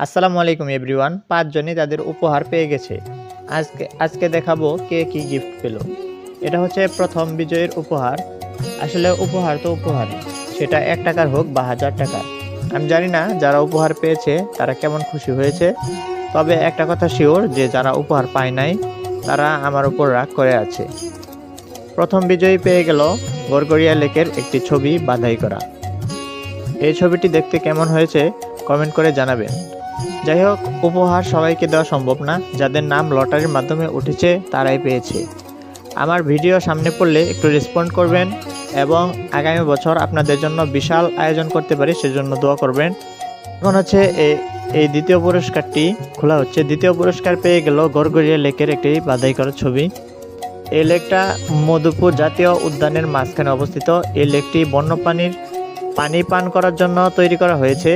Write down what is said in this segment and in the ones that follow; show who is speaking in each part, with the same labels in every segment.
Speaker 1: আসসালামু আলাইকুম এভরিওয়ান। ৫ জনই তাদের উপহার পেয়ে গেছে। আজকে দেখাবো কে কি গিফট পেল। এটা হচ্ছে প্রথম বিজয়ীর উপহার। আসলে উপহার তো উপহারই, সেটা ১ টাকার হোক বা ১০০০ টাকার। আমি জানি না যারা উপহার পেয়েছে তারা কেমন খুশি হয়েছে, তবে একটা কথা শিওর যে যারা উপহার পায় নাই তারা আমার উপর রাগ করে আছে। প্রথম বিজয়ী পেয়ে গেল গড়গড়িয়া লেকের একটি ছবি বাঁধাই করা। এই ছবিটি দেখতে কেমন হয়েছে কমেন্ট করে জানাবেন। যাই হোক, উপহার সবাইকে দেওয়া সম্ভব না, যাদের নাম লটারির মাধ্যমে উঠেছে তারাই পেয়েছে। আমার ভিডিও সামনে পড়লে একটু রেসপন্ড করবেন এবং আগামী বছর আপনাদের জন্য বিশাল আয়োজন করতে পারি, সেজন্য দোয়া করবেন। এখন হচ্ছে এই দ্বিতীয় পুরস্কারটি খোলা হচ্ছে। দ্বিতীয় পুরস্কার পেয়ে গেল গড়গড়িয়া লেকের একটি বাঁধাই করা ছবি। এই লেকটা মধুপুর জাতীয় উদ্যানের মাঝখানে অবস্থিত। এই লেকটি বন্যপ্রাণীর পানি পান করার জন্য তৈরি করা হয়েছে।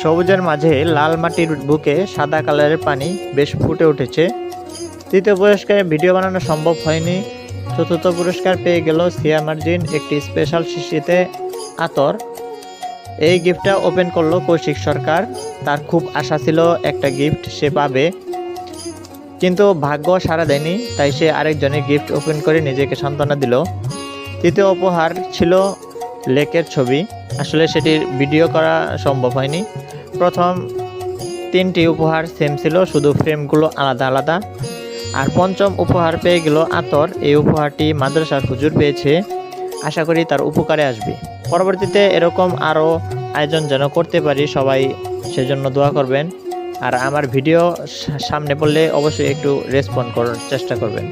Speaker 1: সবুজের মাঝে লাল মাটির বুকে সাদা কালারের পানি বেশ ফুটে উঠেছে। তৃতীয় পুরস্কারে ভিডিও বানানো সম্ভব হয়নি। চতুর্থ পুরস্কার পেয়ে গেল সিয়া মার্জিন একটি স্পেশাল শিশিতে আতর। এই গিফটটা ওপেন করলো কৌশিক সরকার। তার খুব আশা ছিল একটা গিফট সে পাবে, কিন্তু ভাগ্য সাড়া দেয়নি, তাই সে আরেকজনের গিফট ওপেন করে নিজেকে সান্ত্বনা দিল। তৃতীয় উপহার ছিল লেকের ছবি। আসলে সেটির ভিডিও করা সম্ভব হয়নি। প্রথম 3টি উপহার সেম ছিল, শুধু ফ্রেমগুলো আলাদা আলাদা। আর পঞ্চম উপহার পেয়ে গেল আতর। এই উপহারটি মাদ্রাসার হুজুর পেয়েছে, আশা করি তার উপকারে আসবে। পরবর্তীতে এরকম আরও আয়োজন যেন করতে পারি, সবাই সেজন্য দোয়া করবেন। আর আমার ভিডিও সামনে পড়লে অবশ্যই একটু রেসপন্ড করার চেষ্টা করবেন।